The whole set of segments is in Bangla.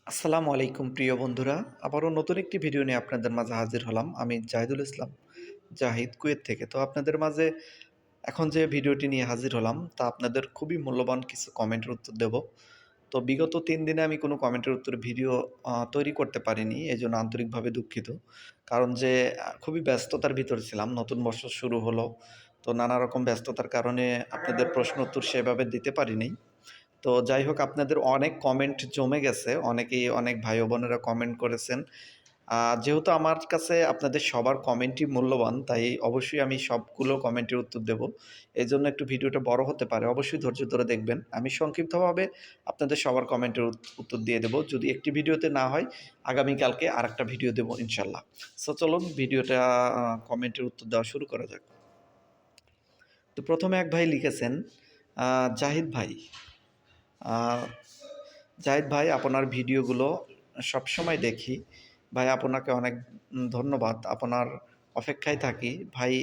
আসসালামু আলাইকুম প্রিয় বন্ধুরা। আবারও নতুন একটি ভিডিও নিয়ে আপনাদের মাঝে হাজির হলাম। আমি জাহিদুল ইসলাম, জাহিদ কুয়েত থেকে। তো আপনাদের মাঝে এখন যে ভিডিওটি নিয়ে হাজির হলাম তা আপনাদের খুবই মূল্যবান কিছু কমেন্টের উত্তর দেব। তো বিগত ৩ দিনে আমি কোনো কমেন্টের উত্তরে ভিডিও তৈরি করতে পারিনি। এজন্য আন্তরিকভাবে দুঃখিত। কারণ যে খুবই ব্যস্ততার ভিতরে ছিলাম। নতুন বছর শুরু হলো। তো নানা রকম ব্যস্ততার কারণে আপনাদের প্রশ্ন উত্তর সেভাবে দিতে পারিনি। তো যাই হোক আপনাদের অনেক কমেন্ট জমে গেছে। অনেকেই অনেক ভাই ও বোনেরা কমেন্ট করেছেন। যেহেতু আমার কাছে আপনাদের সবার কমেন্টই মূল্যবান, তাই অবশ্যই আমি সবগুলো কমেন্টের উত্তর দেব। এজন্য একটু ভিডিওটা বড় হতে পারে। অবশ্যই ধৈর্য ধরে দেখবেন। আমি সংক্ষিপ্তভাবে আপনাদের সবার কমেন্টের উত্তর দিয়ে দেব। যদি একটি ভিডিওতে না হয়, আগামীকালকে আরেকটা ভিডিও দেব ইনশাল্লাহ। সো চলুন ভিডিওটা কমেন্টের উত্তর দেওয়া শুরু করা যাক। তো ১ম এ এক ভাই লিখেছেন, জাহিদ ভাই আ জাহিদ ভাই আপনার ভিডিওগুলো সবসময় দেখি। ভাই আপনাকে অনেক ধন্যবাদ। আপনার অপেক্ষায় থাকি। ভাই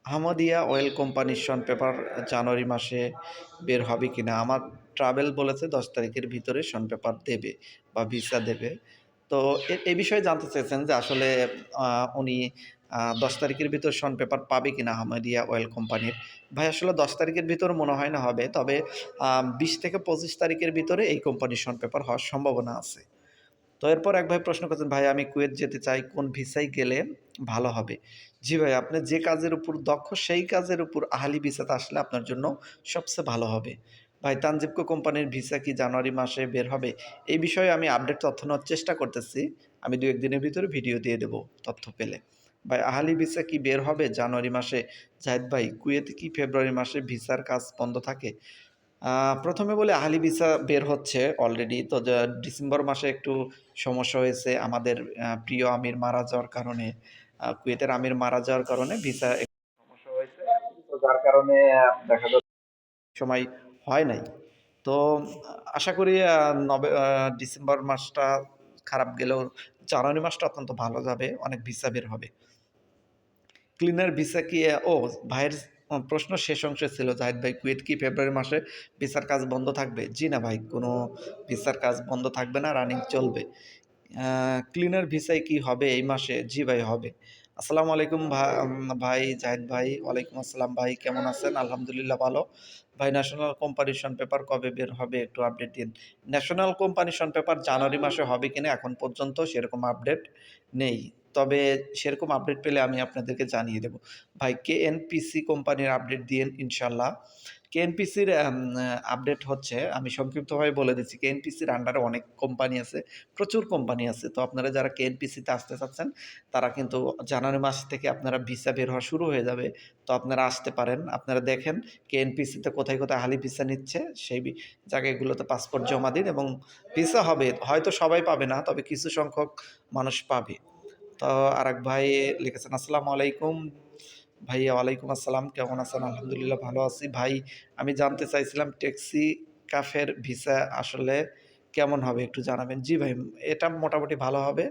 হামাদিয়া অয়েল কোম্পানির শন পেপার জানুয়ারি মাসে বের হবে কিনা? আমার ট্রাভেল বলেছে ১০ তারিখের ভিতরে শন পেপার দেবে বা ভিসা দেবে। তো এ বিষয়ে জানতে চেয়েছেন যে আসলে আ উনি ১০ তারিখের ভিতর শন পেপার পাবে কিনা হামাদিয়া অয়েল কোম্পানির। ভাই আসলে ১০ তারিখের ভিতরে মনে হয় না হবে। তবে ২০ থেকে ২৫ তারিখের ভিতরে এই কোম্পানির শন পেপার হওয়ার সম্ভাবনা আছে। তো এরপর এক ভাই প্রশ্ন করেছেন, "ভাই আমি কুয়েত যেতে চাই, কোন ভিসায় গেলে ভালো হবে?" জি ভাই, আপনি যে কাজের উপর দক্ষ সেই কাজের উপর আহালি ভিসাতে আসলে আপনার জন্য সবচেয়ে ভালো হবে। ভাই তানজিবকো কোম্পানির ভিসা কি জানুয়ারি মাসে বের হবে? এই বিষয়ে আমি আপডেট তথ্য নেওয়ার চেষ্টা করতেছি। আমি ২-১ দিনের ভিতরে ভিডিও দিয়ে দেব তথ্য পেলে। ভাই আহালি ভিসা কি বের হবে জানুয়ারি মাসে? জাহিদ ভাই, কুয়েতে কি ফেব্রুয়ারি মাসে ভিসার কাজ বন্ধ থাকে? ১ম এ বলি আহলি ভিসা বের হচ্ছে অলরেডি। তো ডিসেম্বর মাসে একটু সমস্যা হয়েছে আমাদের প্রিয় আমির মারা যাওয়ার কারণে, কুয়েতের আমির মারা যাওয়ার কারণে ভিসা একটু সমস্যা হয়েছে। তো যার কারণে দেখা যাচ্ছে সময় হয় নাই। তো আশা করি ডিসেম্বর মাসটা খারাপ গেলেও জানুয়ারি মাসটা অত্যন্ত ভালো যাবে। অনেক ভিসা বের হবে। ক্লিনার ভিসা কি ভাইয়ের প্রশ্ন শেষ অংশে ছিল, জাহিদ ভাই কুয়েত কি ফেব্রুয়ারি মাসে ভিসার কাজ বন্ধ থাকবে? জি না ভাই, কোনো ভিসার কাজ বন্ধ থাকবে না, রানিং চলবে। ক্লিনার ভিসায় কি হবে এই মাসে? জি ভাই হবে। আসসালামু আলাইকুম ভাই জাহিদ ভাই। ওয়ালাইকুম আসসালাম ভাই, কেমন আছেন? আলহামদুলিল্লাহ ভালো। ভাই ন্যাশনাল কম্পারিশন পেপার কবে বের হবে একটু আপডেট দিন। ন্যাশনাল কম্পারিশন পেপার জানুয়ারি মাসে হবে কিনা এখন পর্যন্ত সেরকম আপডেট নেই। তবে সেরকম আপডেট পেলে আমি আপনাদেরকে জানিয়ে দেব। ভাই কেএনপিসি কোম্পানির আপডেট দিয়েন ইনশাআল্লাহ। কেএনপিসির আপডেট হচ্ছে, আমি সংক্ষিপ্তভাবে বলে দিচ্ছি। কেএনপিসির আন্ডারে অনেক কোম্পানি আছে, প্রচুর কোম্পানি আছে। তো আপনারা যারা কেএনপিসিতে আসতে চাচ্ছেন, তারা কিন্তু জানুয়ারি মাস থেকে আপনারা ভিসা বের হওয়া শুরু হয়ে যাবে। তো আপনারা আসতে পারেন। আপনারা দেখেন কেএনপিসিতে কোথায়, কোথায় হালি ভিসা নিচ্ছে, সেই জায়গাগুলোতে পাসপোর্ট জমা দিন এবং ভিসা হবে। হয়তো সবাই পাবে না, তবে কিছু সংখ্যক মানুষ পাবে। তো আরেক ভাই লিখেছেন, "আসসালামু আলাইকুম।" ভাইয়া ওয়ালাইকুম আসসালাম। কেমন আছেন? আলহামদুলিল্লাহ ভালো আছি। ভাই আমি জানতে চাইছিলাম ট্যাক্সি কাফের ভিসা আসলে কেমন হবে একটু জানাবেন? জি ভাই, এটা মোটামুটি ভালো হবে।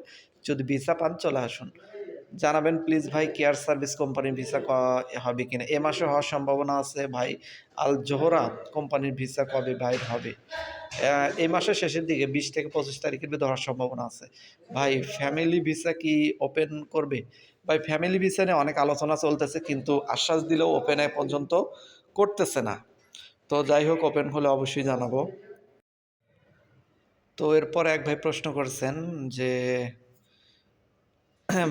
যদি ভিসা পান চলে আসুন। জানাবেন প্লিজ ভাই কেয়ার সার্ভিস কোম্পানির ভিসা হবে কিনা? এ মাসে হওয়ার সম্ভাবনা আছে ভাই। আল জোহরা কোম্পানির ভিসা কবে বাইর হবে? এই মাসের শেষের দিকে ২০ থেকে ২৫ তারিখের ভেতর হওয়ার সম্ভাবনা আছে। ভাই ফ্যামিলি ভিসা কি ওপেন করবে? ভাই ফ্যামিলি ভিসা নিয়ে অনেক আলোচনা চলতেছে, কিন্তু আশ্বাস দিলেও ওপেন এ পর্যন্ত করতেছে না। তো যাই হোক ওপেন হলে অবশ্যই জানাবো। তো এরপরে এক ভাই প্রশ্ন করেছেন যে,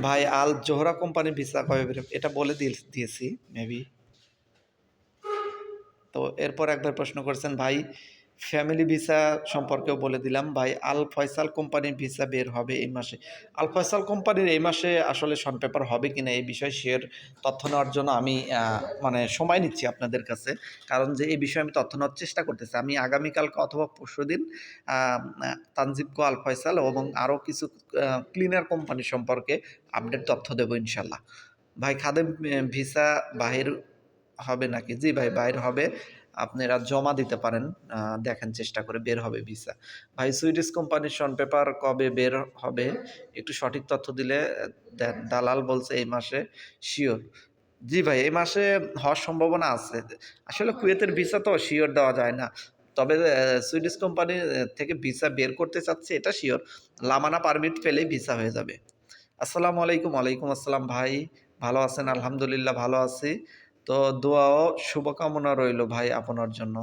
ভাই আল জোহরা কোম্পানির ভিসা কবে বের হবে? এটা বলে দিয়েছি মেবি। তো এরপর একবার প্রশ্ন করেছেন, ভাই ফ্যামিলি ভিসা সম্পর্কেও বলে দিলাম। ভাই আল ফয়সাল কোম্পানির ভিসা বের হবে এই মাসে। আল ফয়সাল কোম্পানির এই মাসে আসলে শন পেপার হবে কিনা এই বিষয়ে তথ্য নেওয়ার জন্য আমি মানে সময় নিচ্ছি আপনাদের কাছে। কারণ যে এই বিষয়ে আমি তথ্য নেওয়ার চেষ্টা করতেছি। আমি আগামীকালকে অথবা পরশুদিন আ আ তানজিবকো, আল ফয়সাল এবং আরও কিছু ক্লিনার কোম্পানি সম্পর্কে আপডেট তথ্য দেব ইনশাল্লাহ। ভাই খাদেম ভিসা বাহির হবে নাকি? জি ভাই, বাইর হবে। আপনারা জমা দিতে পারেন। আ দেখেন চেষ্টা করে বের হবে ভিসা। ভাই সুইডিশ কোম্পানির শন পেপার কবে বের হবে? একটু সঠিক তথ্য দিলে দেন। দালাল বলছে এই মাসে সিওর। জি ভাই, এই মাসে হওয়ার সম্ভাবনা আছে। আসলে কুয়েতের ভিসা তো সিওর দেওয়া যায় না। তবে সুইডিশ কোম্পানি থেকে ভিসা বের করতে চাচ্ছে এটা শিওর। লামানা পারমিট পেলেই ভিসা হয়ে যাবে। আসসালামু আলাইকুম। ওয়ালাইকুম আসসালাম ভাই। ভালো আছেন? আলহামদুলিল্লাহ ভালো আছি। তো দোয়া ও শুভকামনা রইলো ভাই আপনার জন্য।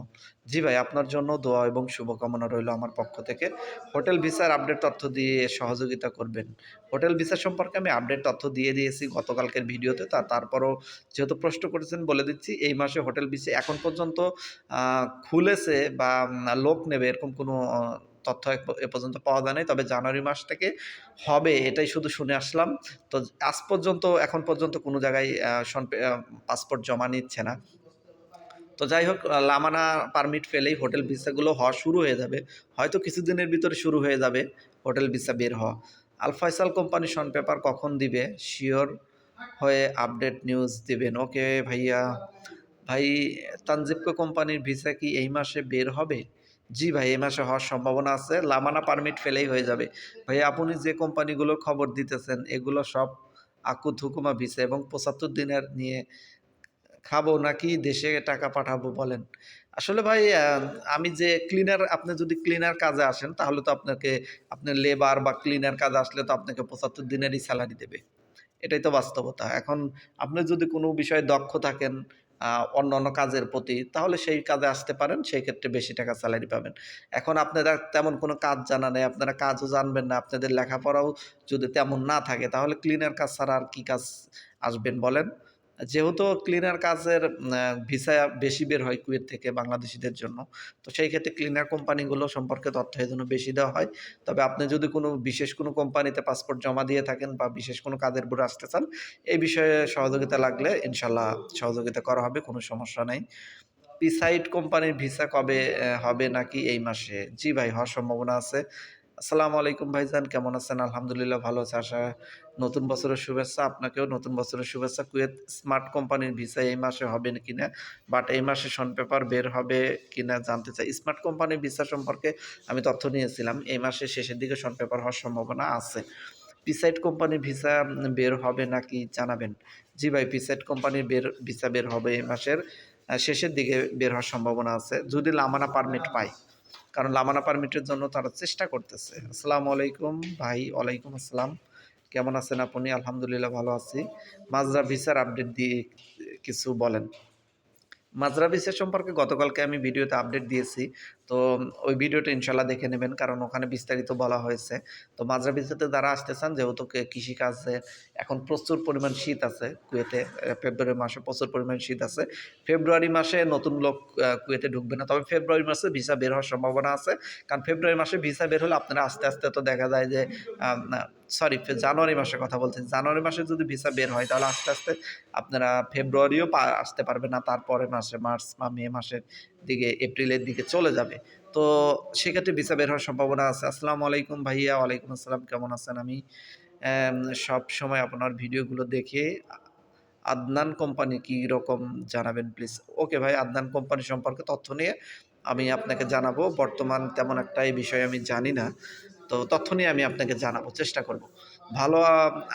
জি ভাই, আপনার জন্য দোয়া এবং শুভকামনা রইলো আমার পক্ষ থেকে। হোটেল ভিসার আপডেট তথ্য দিয়ে সহযোগিতা করবেন। হোটেল ভিসা সম্পর্কে আমি আপডেট তথ্য দিয়ে দিয়েছি গতকালকের ভিডিওতে। তারপরও যেহেতু প্রশ্ন করেছেন বলে দিচ্ছি, এই মাসে হোটেল ভিসা এখন পর্যন্ত খুলেছে বা লোক নেবে এরকম কোনো তথ্য এ পর্যন্ত পাওয়া যায় নাই। তবে জানুয়ারি মাস থেকে হবে এটাই শুধু শুনে আসলাম। তো আজ পর্যন্ত এখন পর্যন্ত কোনো জায়গায় পাসপোর্ট জমা নিচ্ছে না। তো যাই হোক, লামানা পারমিট পেলেই হোটেল ভিসাগুলো হওয়া শুরু হয়ে যাবে। হয়তো কিছুদিনের ভিতরে শুরু হয়ে যাবে হোটেল ভিসা বের হওয়া। আল ফয়সাল কোম্পানি শন পেপার কখন দিবে? সিওর হয়ে আপডেট নিউজ দিবেন। ওকে ভাইয়া। ভাই, তানজিবকো কোম্পানির ভিসা কি এই মাসে বের হবে? জি ভাই, এই মাসে হওয়ার সম্ভাবনা আছে। লামানা পারমিট ফেলেই হয়ে যাবে। ভাই, আপনি যে কোম্পানিগুলোর খবর দিতেছেন এগুলো সব আকুত হুকুমা ভিসা এবং ৭৫ দিনের নিয়ে খাবো নাকি দেশে টাকা পাঠাবো বলেন? আসলে ভাই, আমি যে ক্লিনার, আপনি যদি ক্লিনার কাজে আসেন তাহলে তো আপনাকে, আপনার লেবার বা ক্লিনার কাজে আসলে তো আপনাকে ৭৫ দিনেরই স্যালারি দেবে। এটাই তো বাস্তবতা। এখন আপনি যদি কোনো বিষয়ে দক্ষ থাকেন অন্যান্য কাজের প্রতি, তাহলে সেই কাজে আসতে পারেন। সেই ক্ষেত্রে বেশি টাকা স্যালারি পাবেন। এখন আপনারা তেমন কোনো কাজ জানা নেই, আপনারা কাজও জানবেন না, আপনাদের লেখাপড়াও যদি তেমন না থাকে, তাহলে ক্লিনার কাজ ছাড়া আর কি কাজ আসবেন বলেন? যেহেতু ক্লিনার কাজের ভিসা বেশি বের হয় কুয়েত থেকে বাংলাদেশীদের জন্য। তো সেই ক্ষেত্রে ক্লিনার কোম্পানিগুলো সম্পর্কে তথ্য এজন্য বেশি দেওয়া হয়। তবে আপনি যদি কোনো বিশেষ কোনো কোম্পানিতে পাসপোর্ট জমা দিয়ে থাকেন বা বিশেষ কোনো কাজের উপরে আসতে চান, এই বিষয়ে সহযোগিতা লাগলে ইনশাল্লাহ সহযোগিতা করা হবে, কোনো সমস্যা নাই। পিসাইড কোম্পানির ভিসা কবে হবে নাকি এই মাসে? জি ভাই, হওয়ার সম্ভাবনা আছে। আসসালামু আলাইকুম ভাইজান, কেমন আছেন? আলহামদুলিল্লাহ ভালো আছি। নতুন বছরের শুভেচ্ছা। আপনাকেও নতুন বছরের শুভেচ্ছা। কুয়েত স্মার্ট কোম্পানির ভিসা এই মাসে হবে কিনা? বাট এই মাসে শন পেপার বের হবে কিনা জানতে চাই। স্মার্ট কোম্পানির ভিসা সম্পর্কে আমি তথ্য নিয়েছিলাম। এই মাসের শেষের দিকে শন পেপার হওয়ার সম্ভাবনা আছে। পিসাইড কোম্পানির ভিসা বের হবে নাকি জানাবেন? জি ভাই, পিসাইড কোম্পানির ভিসা বের হবে এই মাসের শেষের দিকে বের হওয়ার সম্ভাবনা আছে। যদি লামানা পারমিট পায়। কারণ লামানা পারমিটের জন্য তারা চেষ্টা করতেছে। আসসালামু আলাইকুম ভাই। ওয়ালাইকুম আসসালাম। কেমন আছেন আপনি? আলহামদুলিল্লাহ ভালো আছি। মাজরা ভিসার আপডেট দিয়ে কিছু বলেন। মাজরা ভিসা সম্পর্কে গতকালকে আমি ভিডিওতে আপডেট দিয়েছি। তো ওই ভিডিওটা ইনশাআল্লাহ দেখে নেবেন, কারণ ওখানে বিস্তারিত বলা হয়েছে। তো মাজরা ভিসাতে যারা আসতে চান, যেহেতু কৃষিকাজে এখন প্রচুর পরিমাণ শীত আছে কুয়েতে, ফেব্রুয়ারি মাসে প্রচুর পরিমাণ শীত আছে। ফেব্রুয়ারি মাসে নতুন লোক কুয়েতে ঢুকবে না। তবে ফেব্রুয়ারি মাসে ভিসা বের হওয়ার সম্ভাবনা আছে। কারণ ফেব্রুয়ারি মাসে ভিসা বের হলে আপনারা আস্তে, আস্তে তো দেখা যায় যে না, সরি, জানুয়ারি মাসের কথা বলছি। জানুয়ারি মাসে যদি ভিসা বের হয় তাহলে আস্তে, আস্তে আপনারা ফেব্রুয়ারিও আসতে পারবে না। তারপরের মাসে মার্চ বা মে মাসের দিকে, এপ্রিলের দিকে চলে যাবে। তো সেক্ষেত্রে ভিসা বের হওয়ার সম্ভাবনা আছে। আসসালামু আলাইকুম ভাইয়া। ওয়ালাইকুম আসসালাম। কেমন আছেন? আমি সবসময় আপনার ভিডিওগুলো দেখে আদনান কোম্পানি কি রকম জানাবেন প্লিজ। ওকে ভাই, আদনান কোম্পানি সম্পর্কে তথ্য নিয়ে আমি আপনাকে জানাবো। বর্তমান তেমন একটা এই বিষয়ে আমি জানি না। তো তথ্য নিয়ে আমি আপনাকে জানাবো, চেষ্টা করব। ভালো,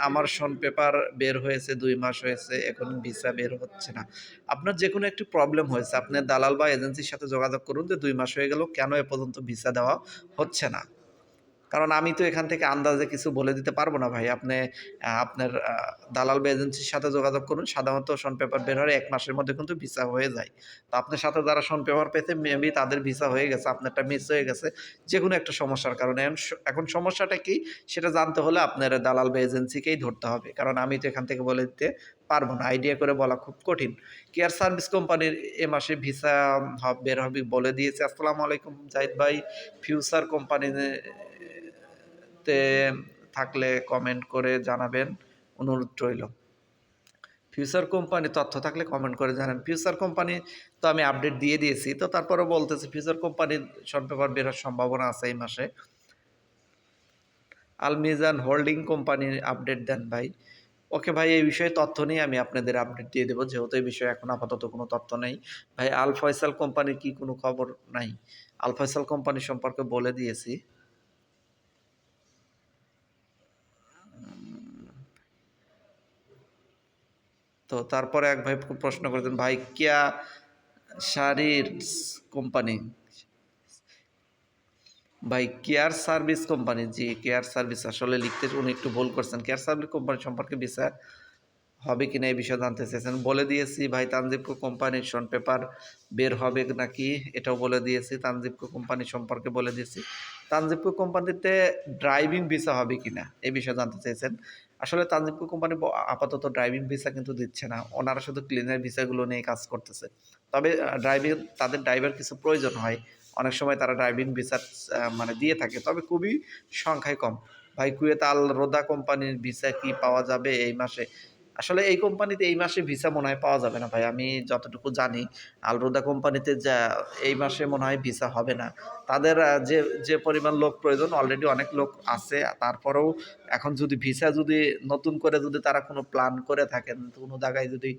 আমার শন পেপার বের হয়েছে ২ মাস হয়েছে, এখন ভিসা বের হচ্ছে না। আপনার যেকোনো একটি প্রবলেম হয়েছে, আপনার দালাল বা এজেন্সির সাথে যোগাযোগ করুন যে ২ মাস হয়ে গেল, কেন এ পর্যন্ত ভিসা দেওয়া হচ্ছে না? কারণ আমি তো এখান থেকে আন্দাজে কিছু বলে দিতে পারব না ভাই। আপনি আপনার দালাল বা এজেন্সির সাথে যোগাযোগ করুন। সাধারণত শন পেপার বের হওয়ার ১ মাসের মধ্যে কিন্তু ভিসা হয়ে যায়। তো আপনার সাথে যারা শন পেপার পেয়েছে মেবি তাদের ভিসা হয়ে গেছে, আপনারটা মিস হয়ে গেছে। যেকোনো একটা সমস্যার কারণে। এখন সমস্যাটা কি সেটা জানতে হলে আপনার দালাল বা এজেন্সিকেই ধরতে হবে। কারণ আমি তো এখান থেকে বলে দিতে পারব না। আইডিয়া করে বলা খুব কঠিন। কেয়ার সার্ভিস কোম্পানির এ মাসে ভিসা বের হবে বলে দিয়েছে। আসসালামু আলাইকুম জাহিদ ভাই। ফিউচার কোম্পানিতে থাকলে কমেন্ট করে জানাবেন, অনুরোধ রইল। ফিউচার কোম্পানি তথ্য থাকলে কমেন্ট করে জানান। ফিউচার কোম্পানি তো আমি আপডেট দিয়ে দিয়েছি। তো তারপরেও বলতেছি, ফিউচার কোম্পানির শর্ট পেপার বের হওয়ার সম্ভাবনা আছে এই মাসে। আলমিজান হোল্ডিং কোম্পানির আপডেট দেন ভাই। ওকে ভাই, এই বিষয়ে তথ্য নিয়ে আমি আপনাদের আপডেট দিয়ে দেবো। যেহেতু এই বিষয়ে এখন আপাতত কোনো তথ্য নেই। ভাই, আল ফয়সাল কোম্পানির কি কোনো খবর নাই? আল ফয়সাল কোম্পানি সম্পর্কে বলে দিয়েছি। তো তারপরে এক ভাই প্রশ্ন করেছেন, ভাই কিয়া শাড়ির কোম্পানি ভাই কেয়ার সার্ভিস কোম্পানি, জি কেয়ার সার্ভিস আসলে লিখতে উনি একটু ভুল করছেন। কেয়ার সার্ভিস কোম্পানি সম্পর্কে ভিসা হবে কিনা এই বিষয়ে জানতে চেয়েছেন। বলে দিয়েছি ভাই তানজিবকো কোম্পানির শন পেপার বের হবে নাকি এটাও বলে দিয়েছি। তানজিবকো কোম্পানি সম্পর্কে বলে দিয়েছি। তানজিবকো কোম্পানিতে ড্রাইভিং ভিসা হবে কিনা এই বিষয়ে জানতে চেয়েছেন। আসলে তানজিবকো কোম্পানি আপাতত ড্রাইভিং ভিসা কিন্তু দিচ্ছে না। ওনারা শুধু ক্লিনার ভিসাগুলো নিয়ে কাজ করতেছে। তবে তাদের ড্রাইভার কিছু প্রয়োজন হয়। অনেক সময় তারা ড্রাইভিং ভিসা মানে দিয়ে থাকে। তবে খুবই সংখ্যায় কম। ভাই কুয়েত আল রোদা কোম্পানির ভিসা কি পাওয়া যাবে এই মাসে? আসলে এই কোম্পানিতে এই মাসে ভিসা মনে হয় পাওয়া যাবে না ভাই। আমি যতটুকু জানি আলরোদা কোম্পানিতে এই মাসে মনে হয় ভিসা হবে না। তাদের যে পরিমাণ লোক প্রয়োজন অলরেডি অনেক লোক আছে। তারপরেও এখন যদি ভিসা যদি নতুন করে যদি তারা কোনো প্ল্যান করে থাকেন, কোনো জায়গায় যদি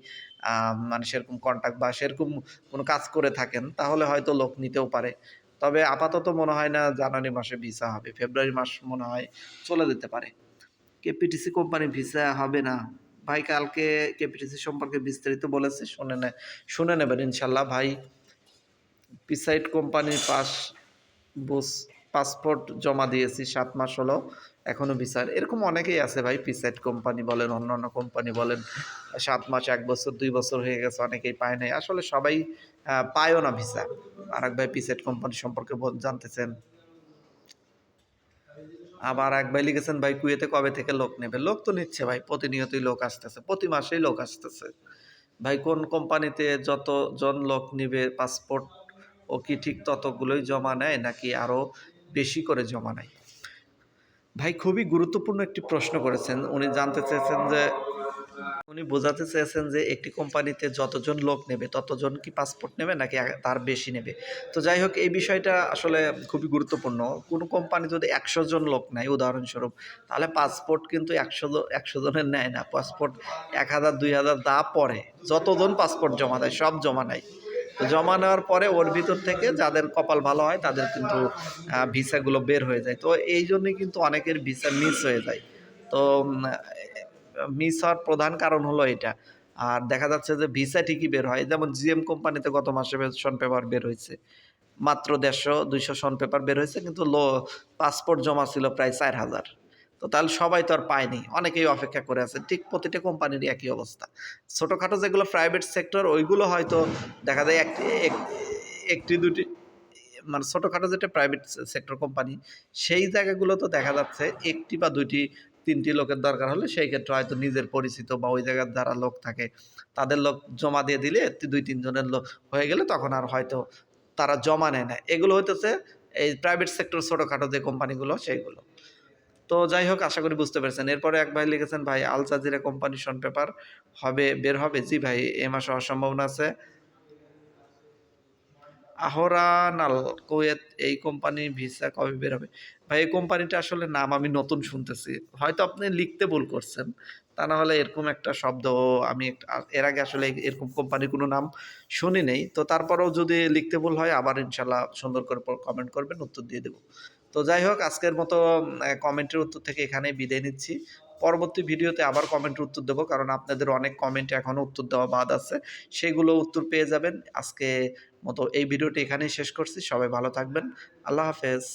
মানে সেরকম কনট্যাক্ট বা সেরকম কোনো কাজ করে থাকেন তাহলে হয়তো লোক নিতেও পারে। তবে আপাতত মনে হয় না জানুয়ারি মাসে ভিসা হবে। ফেব্রুয়ারি মাস মনে হয় চলে যেতে পারে। কেপিটিসি কোম্পানির ভিসা হবে না। ভাই কালকে কেপিটিসি সম্পর্কে বিস্তারিত বলেছি শুনে নেবেন ইনশাল্লাহ ভাই। পিসাইড কোম্পানির বুস পাসপোর্ট জমা দিয়েছি ৭ মাস হলো। এখনো ভিসার এরকম অনেকেই আছে ভাই পিসাইড কোম্পানি বলেন, অন্যান্য কোম্পানি বলেন ৭ মাস, ১ বছর, ২ বছর হয়ে গেছে অনেকেই পায় নাই। আসলে সবাই পায়ও না ভিসা। আরেক ভাই পিসাইড কোম্পানি সম্পর্কে জানতেছেন। আবার এক ভাই লিখেছেন ভাই কুয়েতে কবে থেকে লোক নেবে? লোক তো নিচ্ছে ভাই, প্রতিনিয়তই লোক আসতেছে, প্রতি মাসেই লোক আসতেছে। ভাই কোন কোম্পানিতে যতজন লোক নিবে পাসপোর্ট ও কি ঠিক ততগুলোই জমা নেয় নাকি আরো বেশি করে জমা নেয়? ভাই খুবই গুরুত্বপূর্ণ একটি প্রশ্ন করেছেন। উনি বোঝাতে চেয়েছেন যে একটি কোম্পানিতে যতজন লোক নেবে ততজন কি পাসপোর্ট নেবে নাকি তার বেশি নেবে। তো যাই হোক এই বিষয়টা আসলে খুবই গুরুত্বপূর্ণ। কোনো কোম্পানি যদি ১০০ জন লোক নেয় উদাহরণস্বরূপ, তাহলে পাসপোর্ট কিন্তু ১০০ জনের নেয় না। পাসপোর্ট ১,০০০ ২,০০০ পরে যতজন পাসপোর্ট জমা দেয় সব জমা নেয়। তো জমা নেওয়ার পরে ওর ভিতর থেকে যাদের কপাল ভালো হয় তাদের কিন্তু ভিসাগুলো বের হয়ে যায়। তো এই জন্যই কিন্তু অনেকের ভিসা মিস হয়ে যায়। তো মিস হওয়ার প্রধান কারণ হলো এটা। আর দেখা যাচ্ছে যে ভিসা ঠিকই বের হয়। যেমন জিএম কোম্পানিতে গত মাসে শন পেপার বের হইছে। মাত্র ১৫০-২০০ শন পেপার বের হয়েছে কিন্তু পাসপোর্ট জমা ছিল প্রায় ৪,০০০। তো তাহলে সবাই তো আর পায়নি। অনেকেই অপেক্ষা করে আছে। ঠিক প্রতিটা কোম্পানিরই একই অবস্থা। ছোটখাটো যেগুলো প্রাইভেট সেক্টর ওইগুলো হয়তো দেখা যায় একটি দুটি মানে ছোটখাটো যেটা প্রাইভেট সেক্টর কোম্পানি সেই জায়গাগুলো তো দেখা যাচ্ছে ১টি বা ২টি ৩টি লোকের দরকার হলে সেই ক্ষেত্রে হয়তো নিজের পরিচিত বা ওই জায়গার যারা লোক থাকে তাদের লোক জমা দিয়ে দিলে ২-৩ জনের লোক হয়ে গেলে তখন আর হয়তো তারা জমা নেয় না। এগুলো হইতেছে এই প্রাইভেট সেক্টর ছোটখাটো যে কোম্পানিগুলো সেইগুলো। তো যাই হোক আশা করি বুঝতে পেরেছেন। এরপরে এক ভাই লিখেছেন ভাই আল জাজিরা কোম্পানির শন পেপার বের হবে? জি ভাই এ মাসে হওয়ার সম্ভাবনা আছে। আহরানাল কুয়েত এই কোম্পানির ভিসা কবে বের হবে? ভাই এই কোম্পানিটা আসলে নাম আমি নতুন শুনতেছি। হয়তো আপনি লিখতে ভুল করছেন। তা না হলে এরকম একটা শব্দ আমি এর আগে আসলে এরকম কোম্পানির কোনো নাম শুনি নাই। তো তারপরেও যদি লিখতে ভুল হয় আবার ইনশাআল্লাহ সুন্দর করে কমেন্ট করবেন, উত্তর দিয়ে দেব। তো যাই হোক আজকের মতো কমেন্টের উত্তর থেকে এখানেই বিদায় নিচ্ছি। পরবর্তী ভিডিওতে আবার কমেন্টের উত্তর দেব। কারণ আপনাদের অনেক কমেন্টে এখনো উত্তর দেওয়া বাদ আছে। সেগুলো উত্তর পেয়ে যাবেন। আজকে মতো এই ভিডিওটি এখানেই শেষ করছি। সবাই ভালো থাকবেন। আল্লাহ হাফেজ।